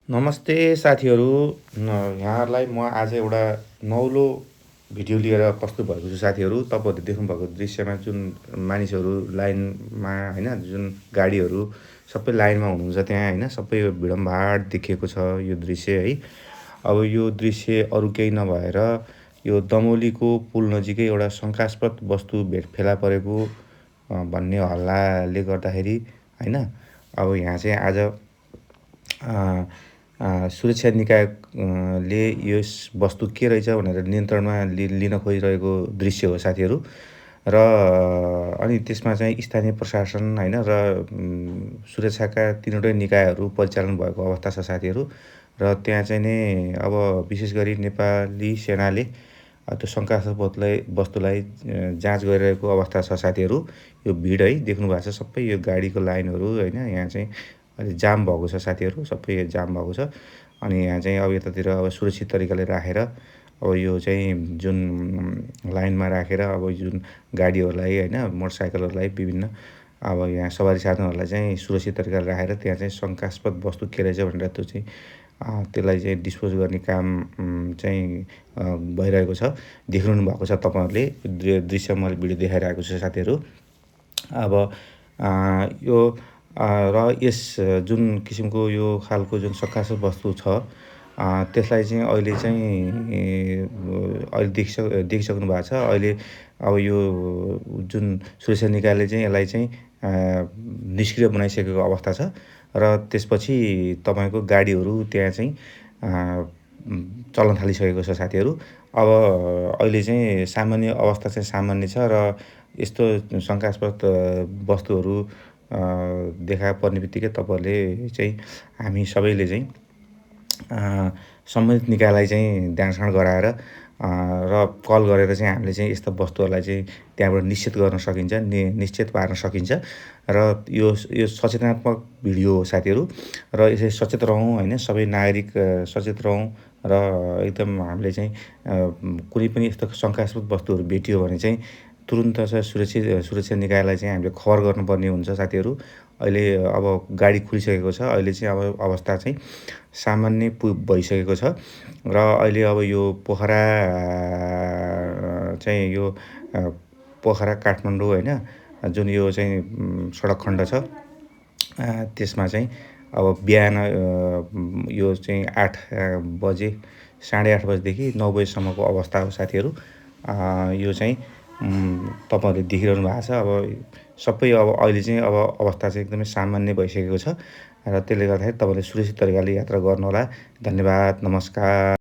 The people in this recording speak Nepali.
नमस्ते साथीहरू। यहाँहरूलाई म आज एउटा नौलो भिडियो लिएर प्रस्तुत भएको छु साथीहरू। तपाईँहरूले देख्नुभएको दृश्यमा जुन मानिसहरू लाइनमा होइन, जुन गाडीहरू सबै लाइनमा हुनुहुन्छ त्यहाँ होइन, सबै भिडमभाड देखिएको छ यो दृश्य है। अब यो दृश्य अरू केही नभएर यो दमौलीको पुल नजिकै एउटा शङ्कास्पद वस्तु फेला परेको भन्ने हल्लाले गर्दाखेरि होइन, अब यहाँ चाहिँ आज सुरक्षा निकायले यस वस्तु के रहेछ भनेर नियन्त्रणमा लिन खोजिरहेको दृश्य हो साथीहरू। र अनि त्यसमा चाहिँ स्थानीय प्रशासन होइन र सुरक्षाका तीनवटै निकायहरू परिचालन भएको अवस्था छ साथीहरू। र त्यहाँ चाहिँ नै अब विशेष गरी नेपाली सेनाले त्यो शङ्कास्पद वस्तुलाई जाँच गरिरहेको अवस्था छ साथीहरू। यो भिड है देख्नु भएको छ, सबै यो गाडीको लाइनहरू होइन, यहाँ चाहिँ अहिले जाम भएको छ साथीहरू, सबै जाम भएको छ। अनि यहाँ चाहिँ अब यतातिर अब सुरक्षित तरिकाले राखेर अब यो चाहिँ जुन लाइनमा राखेर अब जुन गाडीहरूलाई होइन, मोटरसाइकलहरूलाई विभिन्न अब यहाँ सवारी साधनहरूलाई चाहिँ सुरक्षित तरिकाले राखेर त्यहाँ चाहिँ शङ्कास्पद वस्तु के रहेछ भनेर त्यो चाहिँ त्यसलाई चाहिँ डिस्पोज गर्ने काम चाहिँ भइरहेको छ। देख्नु भएको छ तपाईँहरूले दृश्य मैले भिडियो देखाइरहेको छु साथीहरू। अब यो र यस जुन किसिमको यो खालको जुन शङ्कास्पद वस्तु छ त्यसलाई चाहिँ अहिले देखिसक्नु भएको छ। अहिले अब यो जुन सुरक्षा निकायले चाहिँ यसलाई चाहिँ निष्क्रिय बनाइसकेको अवस्था छ। र त्यसपछि तपाईँको गाडीहरू त्यहाँ चाहिँ चल्न थालिसकेको छ साथीहरू। अब अहिले चाहिँ सामान्य अवस्था चाहिँ सामान्य छ र यस्तो शङ्कास्पद वस्तुहरू देखा पर्ने बित्तिकै तपाईँहरूले चाहिँ हामी सबैले चाहिँ सम्बन्धित निकायलाई चाहिँ ध्यानस्मरण गराएर र कल गरेर चाहिँ हामीले चाहिँ यस्ता वस्तुहरूलाई चाहिँ त्यहाँबाट निश्चित गर्न सकिन्छ, निश्चित पार्न सकिन्छ। र यो सचेतनात्मक भिडियो हो साथीहरू। र यसरी सचेत रहौँ होइन, सबै नागरिक सचेत रहौँ र एकदम हामीले चाहिँ कुनै पनि यस्तो शङ्कास्पद वस्तुहरू भेटियो भने चाहिँ तुरुन्त चाहिँ सुरक्षा निकायलाई चाहिँ हामीले खबर गर्नुपर्ने हुन्छ साथीहरू। अहिले अब गाडी खुलिसकेको छ, अहिले चाहिँ अब अवस्था चाहिँ सामान्य भइसकेको छ। र अहिले अब यो पोखरा चाहिँ यो पोखरा काठमाडौँ होइन, जुन यो चाहिँ सडक खण्ड छ त्यसमा चाहिँ अब बिहान यो चाहिँ 8 बजे 8:30 बजेदेखि 9 बजेसम्मको अवस्था हो साथीहरू। यो चाहिँ तपाईँहरूले देखिरहनु भएको छ। अब सबै अब अहिले चाहिँ अब अवस्था चाहिँ एकदमै सामान्य भइसकेको छ। र त्यसले गर्दाखेरि तपाईँले सुरक्षित तरिकाले यात्रा गर्नुहोला। धन्यवाद, नमस्कार।